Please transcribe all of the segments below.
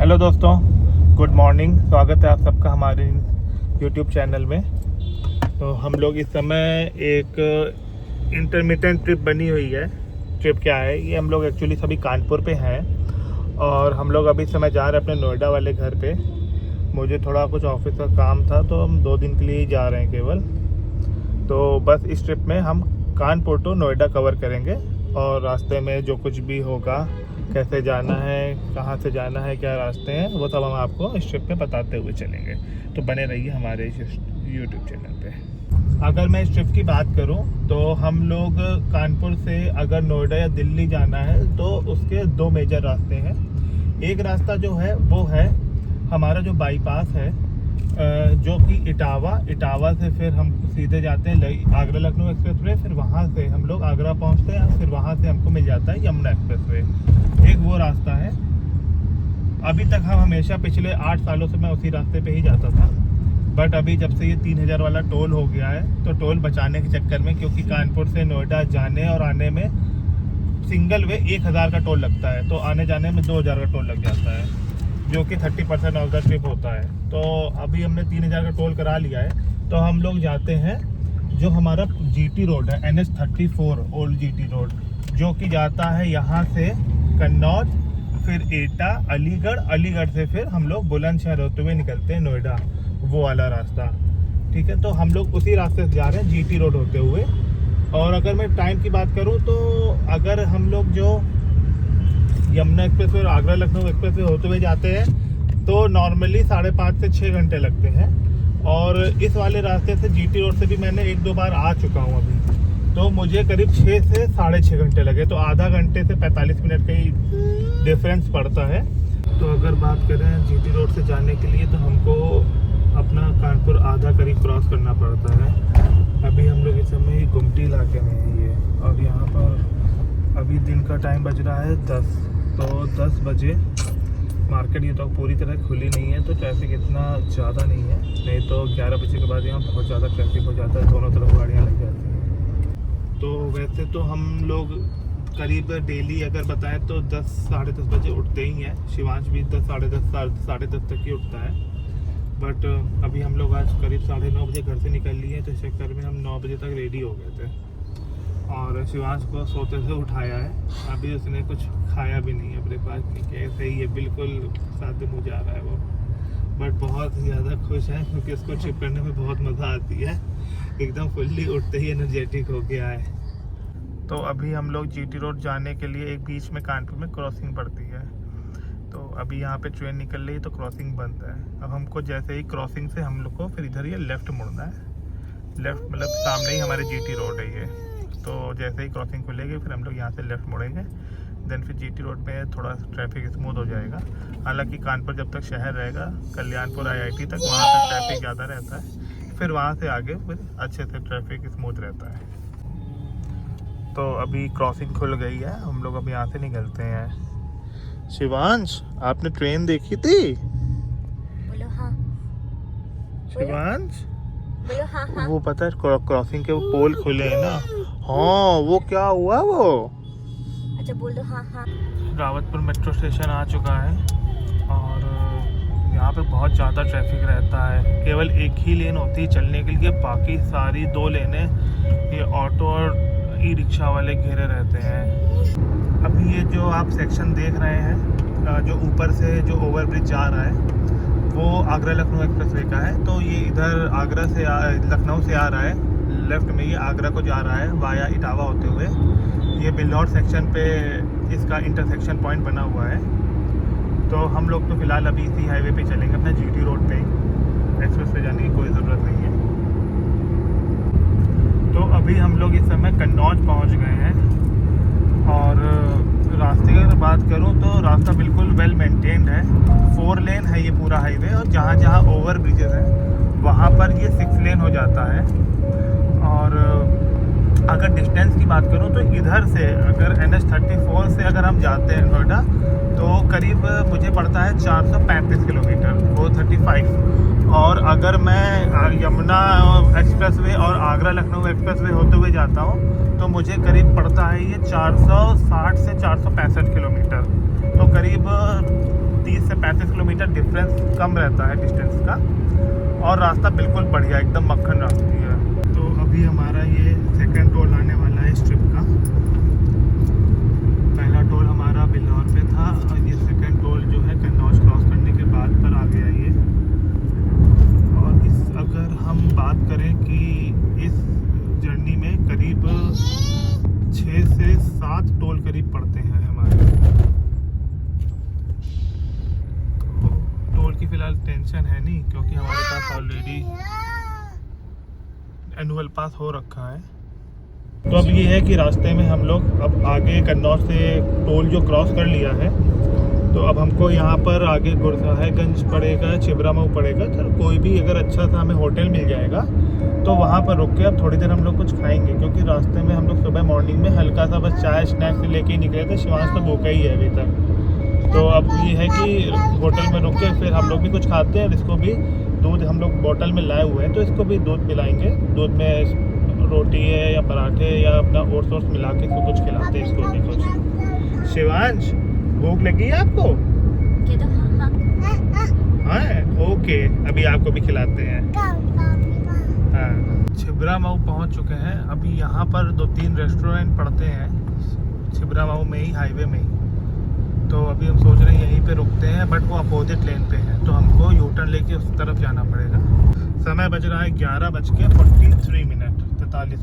Hello दोस्तों, good morning. स्वागत है आप सबका हमारे यूट्यूब चैनल में। तो हम लोग इस समय एक इंटरमिटेंट ट्रिप बनी हुई है। ट्रिप क्या है ये, हम लोग एक्चुअली सभी कानपुर पे हैं और हम लोग अभी समय जा रहे हैं अपने नोएडा वाले घर पे। मुझे थोड़ा कुछ ऑफिस का काम था तो हम 2 दिन के लिए ही जा रहे हैं केवल। तो बस इस ट्रिप में हम कानपुर टू नोएडा कवर करेंगे और रास्ते में जो कुछ भी होगा, कैसे जाना है, कहाँ से जाना है, क्या रास्ते हैं, वो सब हम आपको इस ट्रिप में बताते हुए चलेंगे। तो बने रहिए हमारे इस यूट्यूब चैनल पे। अगर मैं इस ट्रिप की बात करूं तो हम लोग कानपुर से अगर नोएडा या दिल्ली जाना है तो उसके 2 मेजर रास्ते हैं। एक रास्ता जो है वो है हमारा जो बाईपास है, जो कि इटावा से फिर हम सीधे जाते हैं आगरा लखनऊ एक्सप्रेसवे। फिर वहाँ से हम लोग आगरा पहुँचते हैं, फिर वहाँ से हमको मिल जाता है यमुना एक्सप्रेसवे। एक वो रास्ता है। अभी तक हम हमेशा पिछले 8 सालों से मैं उसी रास्ते पे ही जाता था, बट अभी जब से ये 3000 वाला टोल हो गया है तो टोल बचाने के चक्कर में, क्योंकि कानपुर से नोएडा जाने और आने में सिंगल वे 1000 का टोल लगता है, तो आने जाने में 2000 का टोल लग जाता है, जो कि 30% ऑफ द ट्रिप होता है। तो अभी हमने 3000 का टोल करा लिया है। तो हम लोग जाते हैं जो हमारा GT रोड है, NH34 ओल्ड GT रोड, जो कि जाता है यहाँ से कन्नौज, फिर एटा, अलीगढ़ से फिर हम लोग बुलंदशहर होते हुए निकलते हैं नोएडा, वो वाला रास्ता। ठीक है, तो हम लोग उसी रास्ते से जा रहे हैं GT रोड होते हुए। और अगर मैं टाइम की बात करूँ तो अगर हम लोग जो यमुना एक्सप्रेस और आगरा लखनऊ एक्सप्रेस होते हुए जाते हैं तो नॉर्मली 5.5 से 6 घंटे लगते हैं। और इस वाले रास्ते से GT रोड से भी मैंने 1-2 बार आ चुका हूँ अभी, तो मुझे करीब 6 से 6.5 घंटे लगे। तो आधा घंटे से 45 मिनट का ही डिफरेंस पड़ता है। तो अगर बात करें GT रोड से जाने के लिए तो हमको अपना कानपुर आधा करीब क्रॉस करना पड़ता है। अभी हम लोग इस समय गुमटी इलाके में हैं ये, और यहाँ पर अभी दिन का टाइम बज रहा है 10। तो 10 बजे मार्केट ये तो पूरी तरह खुली नहीं है, तो ट्रैफिक इतना ज़्यादा नहीं है। नहीं तो 11 बजे के बाद यहाँ बहुत ज़्यादा ट्रैफिक हो जाता है, दोनों तरफ गाड़ियाँ लग जाती हैं। तो वैसे तो हम लोग करीब डेली अगर बताएं तो 10 साढ़े 10 बजे उठते ही हैं। शिवांश भी 10 साढ़े 10 तक ही उठता है। बट अभी हम लोग आज करीब 9:30 बजे घर से निकल लिए, तो इस चक्कर में हम 9 बजे तक रेडी हो गए थे। और शिवांश को सोते से उठाया है, अभी उसने कुछ खाया भी नहीं है ब्रेकफास्ट में। कैसे ही है, बिल्कुल साथ मुँह जा रहा है वो, बट बहुत ही ज़्यादा खुश है क्योंकि उसको ट्रिप करने में बहुत मज़ा आती है। एकदम फुल्ली उठते ही एनर्जेटिक हो गया है। तो अभी हम लोग GT रोड जाने के लिए एक बीच में कानपुर में क्रॉसिंग पड़ती है, तो अभी यहाँ पे ट्रेन निकल रही है तो क्रॉसिंग बंद है। अब हमको जैसे ही क्रॉसिंग से हम लोग को फिर इधर ये लेफ़्ट मुड़ना है। लेफ़्ट मतलब सामने ही हमारे GT रोड है ये। तो जैसे ही क्रॉसिंग खुलेगी फिर हम लोग यहाँ से लेफ़्ट मुड़ेंगे, देन फिर GT रोड पे थोड़ा ट्रैफिक स्मूथ हो जाएगा। हालांकि कानपुर जब तक शहर रहेगा, कल्याणपुर IIT तक, वहाँ तक ट्रैफिक ज़्यादा रहता है। फिर वहाँ से आगे फिर अच्छे से ट्रैफिक स्मूथ रहता है। तो अभी क्रॉसिंग खुल गई है, हम लोग अब यहाँ से निकलते हैं। शिवांश, आपने ट्रेन देखी थी? बोलो हाँ। शिवांश, बोलो हाँ हाँ। वो पता है क्रॉसिंग के वो पोल खुले हैं ना। हाँ, वो क्या हुआ वो? अच्छा बोल दो हाँ हाँ। रावतपुर मेट्रो स्टेशन आ चुका है और यहाँ पे बहुत ज़्यादा ट्रैफिक रहता है। केवल एक ही लेन होती है चलने के लिए, बाकी सारी 2 लेनें ये ऑटो और ई-रिक्शा वाले घेरे रहते हैं। अभी ये जो आप सेक्शन देख रहे हैं, जो ऊपर से जो ओवरब्रिज जा रहा है वो आगरा लखनऊ एक्सप्रेसवे का है। तो ये इधर आगरा से लखनऊ से आ रहा है, लेफ्ट में ये आगरा को जा रहा है वाया इटावा होते हुए। ये बिल्हौर सेक्शन पे इसका इंटरसेक्शन पॉइंट बना हुआ है। तो हम लोग तो फ़िलहाल अभी इसी हाईवे पे चलेंगे, अपना GT रोड पे ही। एक्सप्रेस पे जाने की कोई ज़रूरत नहीं है। तो अभी हम लोग इस समय कन्नौज पहुंच गए हैं। और रास्ते की अगर बात करूं तो रास्ता बिल्कुल वेल मेंटेन्ड है। 4 लेन है ये पूरा हाईवे, और जहां जहां ओवर ब्रिजेस हैं वहां पर ये 6 लेन हो जाता है। और अगर डिस्टेंस की बात करूं तो इधर से अगर NH34 से अगर हम जाते हैं नोएडा तो करीब मुझे पड़ता है 435 किलोमीटर, 435। और अगर मैं यमुना एक्सप्रेसवे और आगरा लखनऊ एक्सप्रेसवे होते हुए जाता हूँ तो मुझे करीब पड़ता है ये 460 से 465 किलोमीटर। तो करीब 30 से 35 किलोमीटर डिफरेंस कम रहता है डिस्टेंस का, और रास्ता बिल्कुल बढ़िया एकदम मक्खन रास्ती है। तो अभी हमारा ये सेकंड टोल आने वाला है इस ट्रिप का। पहला टोल हमारा बिल्लौर पे था और ये सेकंड टोल जो है कन्नौज क्रॉस करने के बाद पर आ गया ये। और इस अगर हम बात करें कि इस जर्नी में करीब 6 से 7 टोल करीब पड़ते हैं हमारे। टोल की फ़िलहाल टेंशन है नहीं, क्योंकि हमारे पास ऑलरेडी एनुअल पास हो रखा है। तो अब ये है कि रास्ते में हम लोग अब आगे कन्नौज से टोल जो क्रॉस कर लिया है, तो अब हमको यहाँ पर आगे गुरसाहिबगंज पड़ेगा, छिबरामऊ पड़ेगा। तो कोई भी अगर अच्छा सा हमें होटल मिल जाएगा तो वहाँ पर रुक के अब थोड़ी देर हम लोग कुछ खाएंगे, क्योंकि रास्ते में हम लोग सुबह मॉर्निंग में हल्का सा बस चाय स्नैक्स लेके ही निकले थे। शिवांश तो भूखा ही है अभी तक। तो अब ये है कि होटल में रुक के फिर हम लोग भी कुछ खाते हैं। और इसको भी दूध हम लोग बोतल में लाए हुए हैं, तो इसको भी दूध पिलाएंगे। दूध में रोटी है या पराठे या अपना ओट्स वोट्स मिला के इसको कुछ खिलाते हैं, इसको भी कुछ। शिवांश भूख लगी है आपको? कह दो हाँ। हाँ ओके, अभी आपको भी खिलाते हैं। हाँ, छिबरामऊ पहुंच चुके हैं। अभी यहाँ पर 2-3 रेस्टोरेंट पड़ते हैं छिबरामऊ में ही, हाईवे में ही। तो अभी हम सोच रहे हैं यहीं पे रुकते हैं, बट वो अपोजिट लेन पे है, तो हमको यू टर्न लेके उस तरफ जाना पड़ेगा। समय बज रहा है 11:43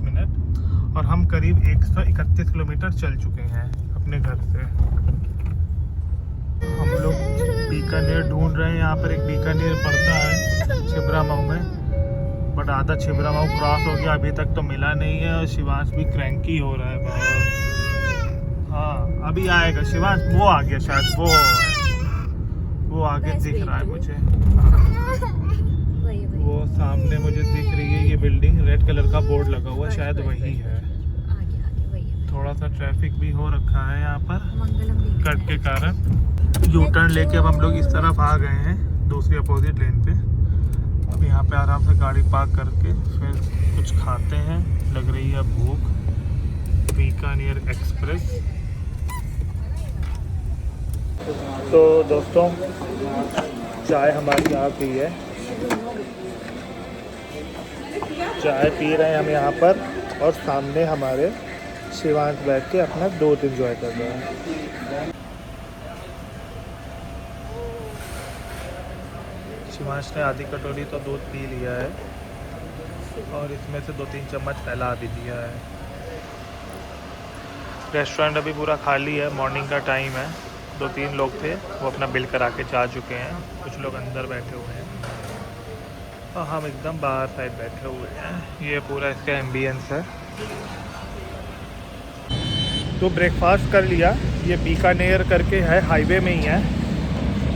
मिनट और हम करीब 131 किलोमीटर चल चुके हैं अपने घर से। हम लोग बीकानेर ढूंढ रहे हैं। यहाँ पर एक बीकानेर पड़ता है छिबरामऊ में, बट आधा छिबरामऊ क्रॉस हो गया, अभी तक तो मिला नहीं है। और शिवांश भी क्रैंकी हो रहा है बहुत। हाँ अभी आएगा शिवांश, वो आ गया शायद, वो आगे दिख रहा है मुझे। वो सामने मुझे दिख रही है ये बिल्डिंग, रेड कलर का बोर्ड लगा हुआ, शायद वही है। थोड़ा सा ट्रैफिक भी हो रखा है यहाँ पर कट के कारण। यू टर्न लेके अब हम लोग इस तरफ आ गए हैं दूसरी अपोजिट लेन पे। अब यहाँ पे आराम से गाड़ी पार्क करके फिर कुछ खाते हैं, लग रही है भूख। बीकानेर एक्सप्रेस। तो दोस्तों चाय हमारी आ गई है, चाय पी रहे हैं हम यहाँ पर, और सामने हमारे शिवांश बैठ के अपना दूध एंजॉय कर रहे हैं। शिवांश ने आधी कटोरी तो दूध पी लिया है और इसमें से 2-3 चम्मच फैला भी दिया है। रेस्टोरेंट अभी पूरा खाली है, मॉर्निंग का टाइम है। 2-3 लोग थे, वो अपना बिल करा के जा चुके हैं। कुछ लोग अंदर बैठे हुए हैं और हम एकदम बाहर साइड बैठे हुए हैं। ये पूरा इसका एम्बियंस है। तो ब्रेकफास्ट कर लिया, ये बीकानेर करके है, हाईवे में ही है।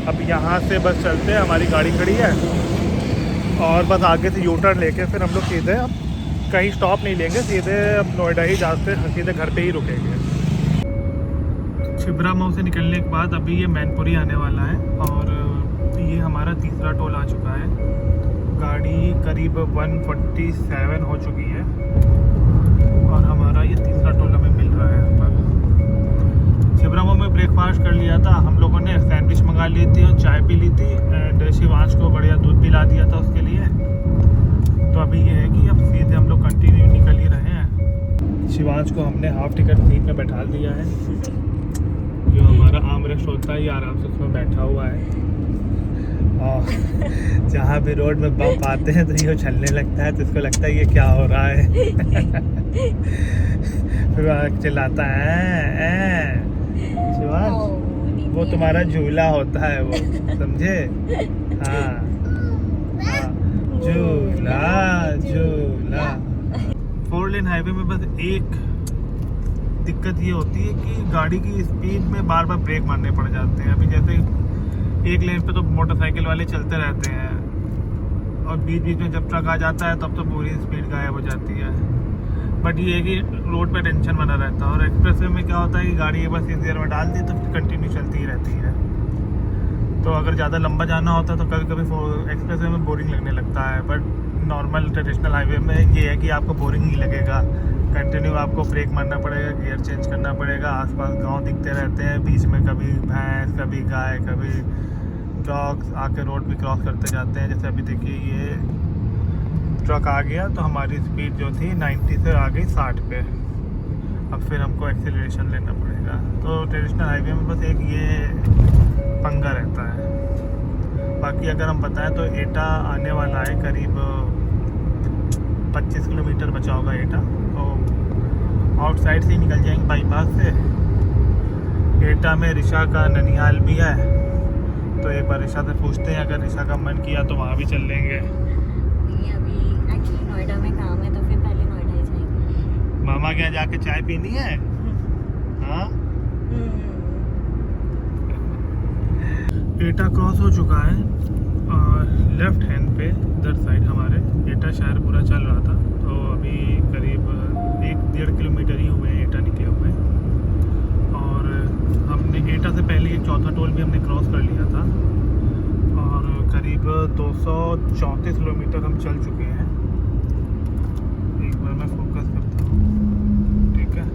अब यहाँ से बस चलते हैं, हमारी गाड़ी खड़ी है, और बस आगे से यू टर्न लेके फिर हम लोग सीधे अब कहीं स्टॉप नहीं लेंगे, सीधे अब नोएडा ही जाते, सीधे घर पे ही रुकेंगे। छिबरामऊ से निकलने के बाद अभी ये मैनपुरी आने वाला है, और ये हमारा तीसरा टोल आ चुका है। गाड़ी करीब 147 हो चुकी है और हमारा ये तीसरा टोल हमें मिल रहा है यहाँ पर। छिबरामऊ में ब्रेकफास्ट कर लिया था हम लोगों ने, सैंडविच मंगा ली थी और चाय पी ली थी, एंड शिवांश को बढ़िया दूध पिला दिया था उसके लिए। तो अभी ये है कि अब सीधे हम लोग कंटिन्यू निकल ही रहे हैं। शिवांश को हमने हाफ टिकट सीट में बैठा दिया है, जो हमारा आर्मरेस्ट होता है, ये आराम से उसमें बैठा हुआ है। और जहाँ भी रोड में बम्प आते हैं तो ये उछलने लगता है, तो इसको लगता है ये क्या हो रहा है। फिर चिल्लाता है शिवांश, वो तुम्हारा झूला होता है वो, समझे? हाँ झूला झूला। 4 लेन हाईवे में बस एक दिक्कत ये होती है कि गाड़ी की स्पीड में बार बार ब्रेक मारने पड़ जाते हैं। अभी जैसे एक लेन पे तो मोटरसाइकिल वाले चलते रहते हैं और बीच बीच में जब ट्रक आ जाता है तब तो पूरी स्पीड गायब हो जाती है। बट ये है कि रोड पे टेंशन बना रहता है, और एक्सप्रेसवे में क्या होता है कि गाड़ी बस इस गियर में डाल दी तो कंटिन्यू चलती ही रहती है। तो अगर ज़्यादा लंबा जाना होता है तो कभी कभी एक्सप्रेसवे में बोरिंग लगने लगता है, बट नॉर्मल ट्रेडिशनल हाईवे में ये है कि आपको बोरिंग नहीं लगेगा। कंटिन्यू आपको ब्रेक मारना पड़ेगा, गियर चेंज करना पड़ेगा, आसपास गांव दिखते रहते हैं, बीच में कभी भैंस, कभी गाय, कभी डॉग्स आके रोड भी क्रॉस करते जाते हैं। जैसे अभी देखिए ये ट्रक आ गया तो हमारी स्पीड जो थी 90 से आ गई 60 पे। अब फिर हमको एक्सीलरेशन लेना पड़ेगा। तो ट्रेडिशनल हाईवे में बस एक ये पंगा रहता है। बाकी अगर हम बताएं तो एटा आने वाला है, करीब 25 किलोमीटर बचा होगा एटा। तो आउटसाइड से ही निकल जाएंगे बाईपास से। एटा में ऋषा का ननिहाल भी है, तो एक बार ऋषा से पूछते हैं, अगर ऋषा का मन किया तो वहाँ भी चल लेंगे। नहीं, अभी एक्चुअली नोएडा में काम है तो फिर पहले नोएडा ही जाएंगे। मामा के यहाँ जाके चाय पीनी है। हाँ, एटा क्रॉस हो चुका है और लेफ्ट हैंड पे इधर साइड हमारे एटा शहर पूरा चल रहा था। तो अभी करीब 1-1.5 किलोमीटर ही हुए हैं एटा निकले हुए। और हमने एटा से पहले एक चौथा टोल भी हमने क्रॉस कर लिया था और करीब 234 किलोमीटर हम चल चुके हैं। एक बार मैं फोकस करता हूँ, ठीक है।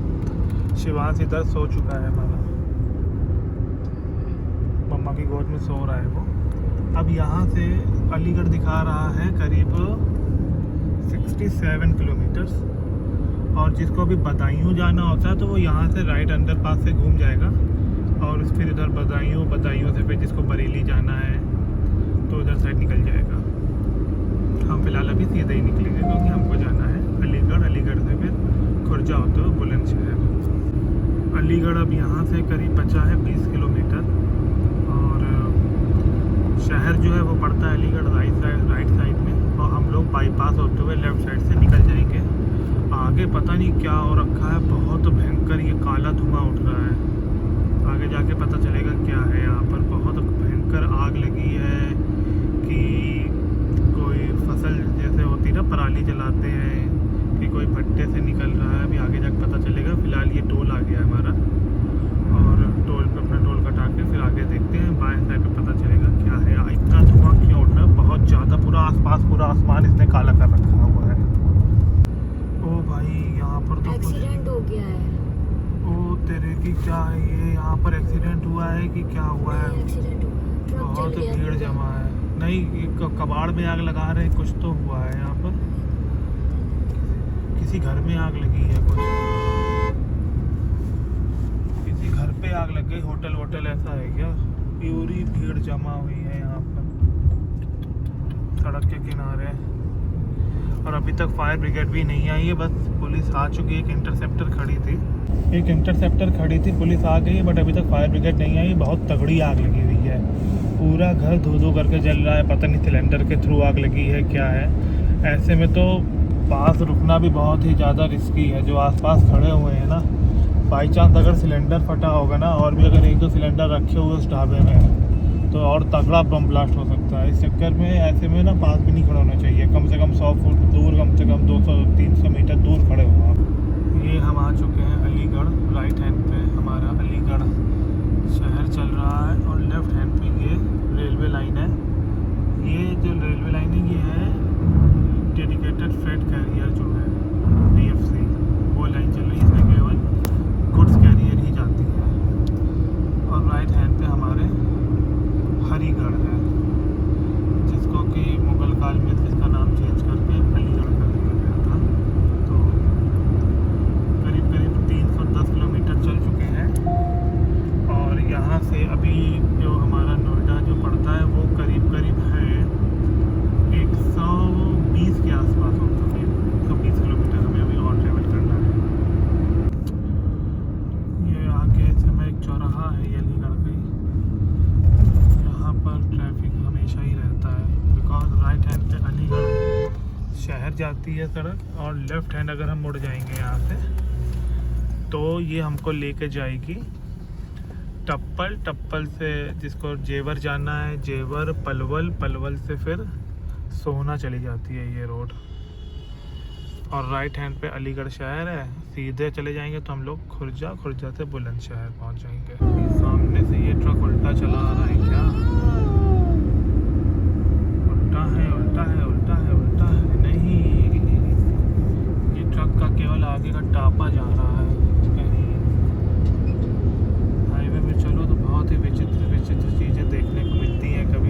शिवांश इधर सो चुका है हमारा, मम्मा की गोद में सो रहा है वो। अब यहाँ से अलीगढ़ दिखा रहा है करीब 67 किलोमीटर्स। और जिसको भी बदायूं जाना होता है तो वो यहाँ से राइट अंडरपास से घूम जाएगा और फिर इधर बदायूं से फिर जिसको बरेली जाना है तो उधर साइड निकल जाएगा। हम फिलहाल अभी सीधे ही निकलेंगे क्योंकि हमको जाना है अलीगढ़। अलीगढ़ से फिर खुर्जा होते हुए बुलंदशहर। अलीगढ़ अब यहाँ से करीब बचा है 20 किलोमीटर। शहर जो है वो पड़ता है अलीगढ़ राइट साइड में और हम लोग बाईपास होते हुए लेफ़्ट साइड से निकल जाएंगे। आगे पता नहीं क्या हो रखा है, बहुत भयंकर ये काला धुआं उठ रहा है। आगे जाके पता चलेगा क्या है। यहाँ पर बहुत भयंकर आग लगी है कि कोई फसल जैसे होती ना, पराली जलाते हैं, कि कोई भट्टे से निकल रहा है। अभी आगे जाके पता चलेगा। फ़िलहाल ये टोल आ गया है हमारा और टोल पे अपना टोल कटा के फिर आगे देखते हैं। बाएं साइड पे पता चलेगा क्या है। इतना धुआं क्यों उठ रहा है, बहुत ज़्यादा। पूरा आसमान इसने काला कर रखा हुआ है। ओ भाई, यहाँ पर तो एक्सीडेंट हो गया है। ओ तेरे की, क्या है ये? यहाँ पर एक्सीडेंट हुआ है कि क्या हुआ है? एक्सीडेंट हुआ, बहुत भीड़ जमा है। नहीं, कबाड़ में आग लगा रहे, कुछ तो हुआ है यहाँ पर। किसी घर में आग लगी है, कुछ किसी घर पे आग लग गई। होटल ऐसा है क्या? पूरी भीड़ जमा हुई है यहाँ पर सड़क के किनारे। और अभी तक फायर ब्रिगेड भी नहीं आई है, बस पुलिस आ चुकी है। एक इंटरसेप्टर खड़ी थी, पुलिस आ गई है, बट अभी तक फायर ब्रिगेड नहीं आई। बहुत तगड़ी आग लगी हुई है, पूरा घर धो करके जल रहा है। पता नहीं सिलेंडर के थ्रू आग लगी है क्या है। ऐसे में तो पास रुकना भी बहुत ही ज़्यादा रिस्की है। जो आसपास खड़े हुए हैं ना, बाई चांस अगर सिलेंडर फटा होगा ना, और भी अगर 1-2 सिलेंडर रखे हुए उस ढाबे में, तो और तगड़ा बम ब्लास्ट हो सकता है। इस चक्कर में ऐसे में ना पास भी नहीं खड़ा होना चाहिए। कम से कम 100 फुट दूर, कम से कम 200-300 मीटर दूर खड़े हो आप। ये हम आ चुके हैं अलीगढ़। राइट हैंड पे हमारा अलीगढ़ शहर चल रहा है और लेफ्ट हैंड पे ये रेलवे लाइन है। ये जो रेलवे लाइन है ये है डेडिकेटेड फ्रेट कैरियर जो है DFC, वो लाइन चल रही है। इसमें केवल गुड्स कैरियर ही जाती है। और राइट हैंड पे हमारे हरिगढ़ है, जिसको कि मुगल काल में इसका नाम चेंज करके अलीगढ़ कर दिया गया था। तो करीब 310 किलोमीटर चल चुके हैं और यहाँ से अभी जो हमारा नोएडा जो पड़ता है वो करीब है 120 के आसपास होता है। 120 किलोमीटर हमें अभी और ट्रेवल करना है। ये आगे से मैं एक चौराहा है ये अलीगढ़ का, यहाँ पर ट्रैफिक हमेशा ही रहता है। बिकॉज राइट हैंड पे अलीगढ़ शहर जाती है सड़क और लेफ्ट हैंड अगर हम मुड़ जाएंगे यहाँ से तो ये हमको लेके जाएगी टप्पल से, जिसको जेवर जाना है, जेवर पलवल से फिर सोहना चली जाती है ये रोड। और राइट हैंड पे अलीगढ़ शहर है। सीधे चले जाएंगे तो हम लोग खुर्जा से बुलंदशहर पहुंच जाएंगे। सामने से ये ट्रक उल्टा चला आ रहा है क्या? उल्टा है नहीं, ये ट्रक का केवल आगे का टापा जा रहा है। कहीं हाईवे में चलो तो बहुत ही विचित्र चीज़ें देखने को मिलती हैं। कभी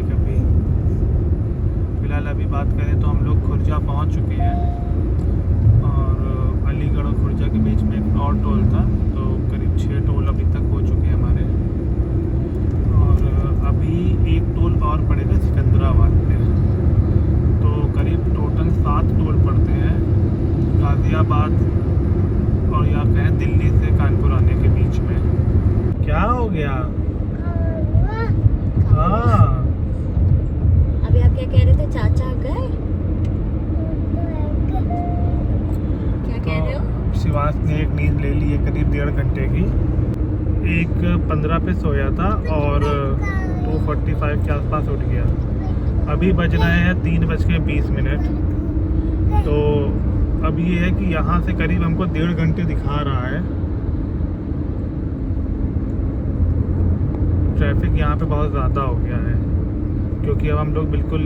हो गया? हाँ अभी आप क्या कह रहे थे, चाचा गए? क्या कह रहे हो? शिवांश ने एक नींद ले ली है करीब 1.5 घंटे की। 1:15 पे सोया था और 2:45 के आसपास उठ गया। अभी बज रहे हैं 3:20। तो अब ये है कि यहाँ से करीब हमको 1.5 घंटे दिखा रहा है। ट्रैफिक यहाँ पे बहुत ज़्यादा हो गया है क्योंकि अब हम लोग बिल्कुल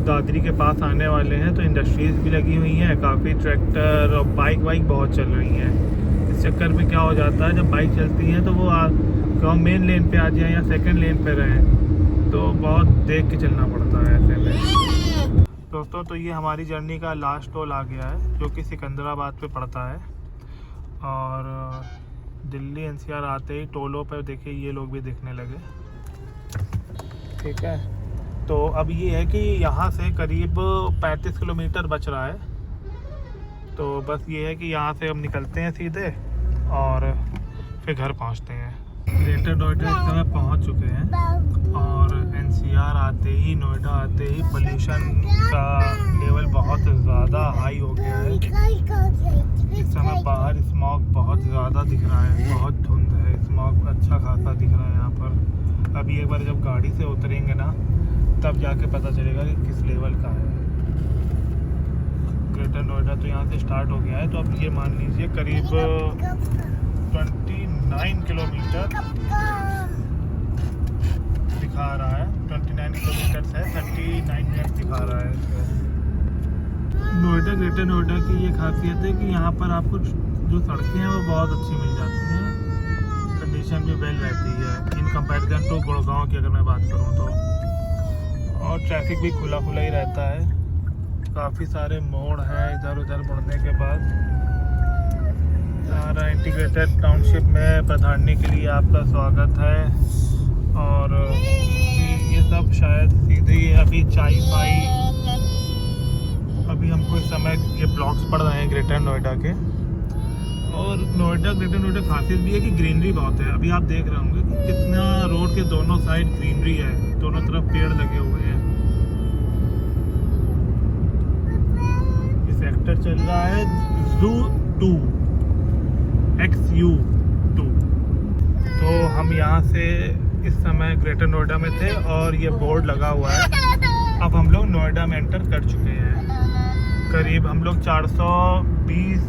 दादरी के पास आने वाले हैं। तो इंडस्ट्रीज़ भी लगी हुई हैं, काफ़ी ट्रैक्टर और बाइक बहुत चल रही हैं। इस चक्कर में क्या हो जाता है, जब बाइक चलती हैं तो वो कहाँ मेन लेन पे आ जाए या सेकंड लेन पे रहें, तो बहुत देख के चलना पड़ता है ऐसे में। दोस्तों तो ये हमारी जर्नी का लास्ट टोल आ गया है जो कि सिकंदराबाद पे पड़ता है। और दिल्ली एनसीआर आते ही टोलों पर देखिए ये लोग भी दिखने लगे। ठीक है, तो अब ये है कि यहाँ से करीब 35 किलोमीटर बच रहा है। तो बस ये है कि यहाँ से हम निकलते हैं सीधे और फिर घर पहुँचते हैं। ग्रेटर नोएडा इस समय पहुँच चुके हैं और एनसीआर आते ही, नोएडा आते ही पोल्यूशन का लेवल बहुत ज़्यादा हाई हो गया है। इस समय बाहर स्मॉग बहुत ज़्यादा दिख रहा है, बहुत धुंध है, स्मॉग अच्छा खासा दिख रहा है यहाँ पर। अभी एक बार जब गाड़ी से उतरेंगे ना तब जाके पता चलेगा कि किस लेवल का है। ग्रेटर नोएडा तो यहाँ से स्टार्ट हो गया है। तो अब ये मान लीजिए करीब 29 किलोमीटर दिखा रहा है। 29 किलोमीटर से 39 मिनट दिखा रहा है इसमें। नोएडा, ग्रेटर नोएडा की ये खासियत है कि यहाँ पर आपको जो सड़कें हैं वो बहुत अच्छी मिल जाती हैं, कंडीशन भी वेल रहती है इन कंपैरिजन टू गुड़गांव की अगर मैं बात करूँ तो। और ट्रैफिक भी खुला ही रहता है, काफ़ी सारे मोड़ हैं इधर उधर मुड़ने के बाद। हमारा इंटीग्रेटेड टाउनशिप में पधारने के लिए आपका स्वागत है। और ये सब शायद सीधे ही अभी चाय पाई, अभी हमको इस समय ये ब्लॉक्स पड़ रहे हैं ग्रेटर नोएडा के। और ग्रेटर नोएडा खासियत भी है कि ग्रीनरी बहुत है। अभी आप देख रहे होंगे कि कितना रोड के दोनों साइड ग्रीनरी है, दोनों तरफ पेड़ लगे हुए हैं। ये सेक्टर चल रहा है ज़ू 2 XU2। तो हम यहाँ से इस समय ग्रेटर नोएडा में थे और ये बोर्ड लगा हुआ है। अब हम लोग नोएडा में एंटर कर चुके हैं। करीब हम लोग 420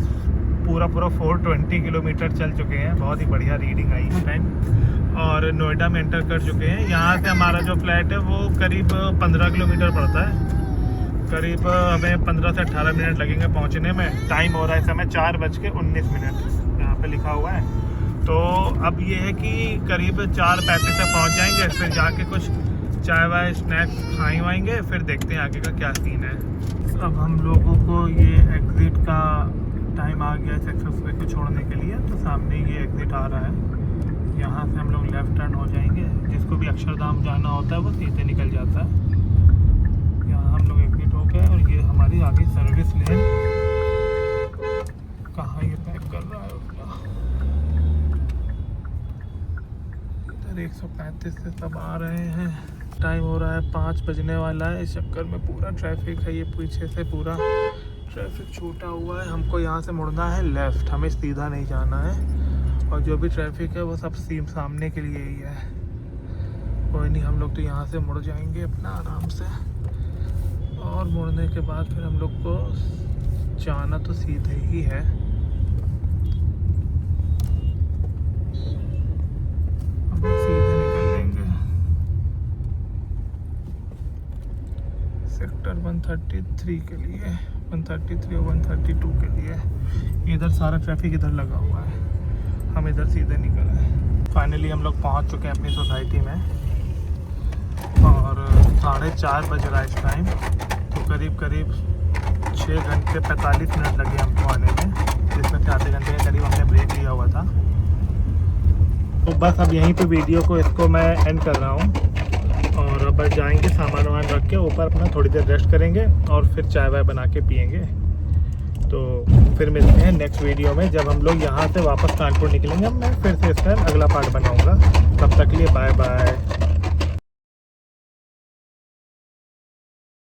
पूरा 420 किलोमीटर चल चुके हैं। बहुत ही बढ़िया रीडिंग आई इस टाइम। और नोएडा में एंटर कर चुके हैं। यहाँ से हमारा जो फ्लैट है वो करीब 15 किलोमीटर पड़ता है। करीब हमें 15 से 18 मिनट लगेंगे पहुँचने में। टाइम हो रहा है इस समय 4:19 यहाँ पे लिखा हुआ है। तो अब ये है कि करीब 4:35 तक पहुँच जाएंगे, फिर जाके कुछ चाय वाय स्नैक्स खाएंगे, फिर देखते हैं आगे का क्या सीन है। अब हम लोगों को ये एग्ज़िट का टाइम आ गया है एक्सप्रेसवे को छोड़ने के लिए। तो सामने ये एग्ज़िट आ रहा है, यहाँ से हम लोग लेफ़्ट टर्न हो जाएंगे। जिसको भी अक्षरधाम जाना होता है वो सीधे निकल जाता है। यहाँ हम लोग एग्ज़िट हो गए और ये हमारी आगे सर्विस लेन। कहाँ ये पैक कर रहा है उसका, इधर 135 से सब आ रहे हैं। टाइम हो रहा है 5 बजने वाला है। इस चक्कर में पूरा ट्रैफिक है, ये पीछे से पूरा ट्रैफिक छूटा हुआ है। हमको यहाँ से मुड़ना है लेफ़्ट, हमें सीधा नहीं जाना है। और जो भी ट्रैफिक है वो सब सामने के लिए ही है। कोई नहीं, हम लोग तो यहाँ से मुड़ जाएंगे अपना आराम से। और मुड़ने के बाद फिर हम लोग को जाना तो सीधे ही है। हम लोग सीधे निकल लेंगे सेक्टर 133 के लिए, 133 और 132 के लिए। इधर सारा ट्रैफिक इधर लगा हुआ है, हम इधर सीधे निकल आए। फाइनली हम लोग पहुंच चुके हैं अपनी सोसाइटी में और 4:30 बज रहा है इस टाइम। तो करीब 6 घंटे 45 मिनट लगे हमको आने में, जिसमें से आधे घंटे के करीब हमने ब्रेक लिया हुआ था। तो बस अब यहीं पे वीडियो को इसको मैं एंड कर रहा हूँ और अब बस जाएंगे, सामान वामान रख के ऊपर अपना थोड़ी देर रेस्ट करेंगे और फिर चाय वाय बना के पियेंगे। तो फिर मिलते हैं नेक्स्ट वीडियो में, जब हम लोग यहाँ से वापस कानपुर निकलेंगे। मैं फिर से इसका अगला पार्ट बनाऊँगा। तब तक के लिए बाय बाय।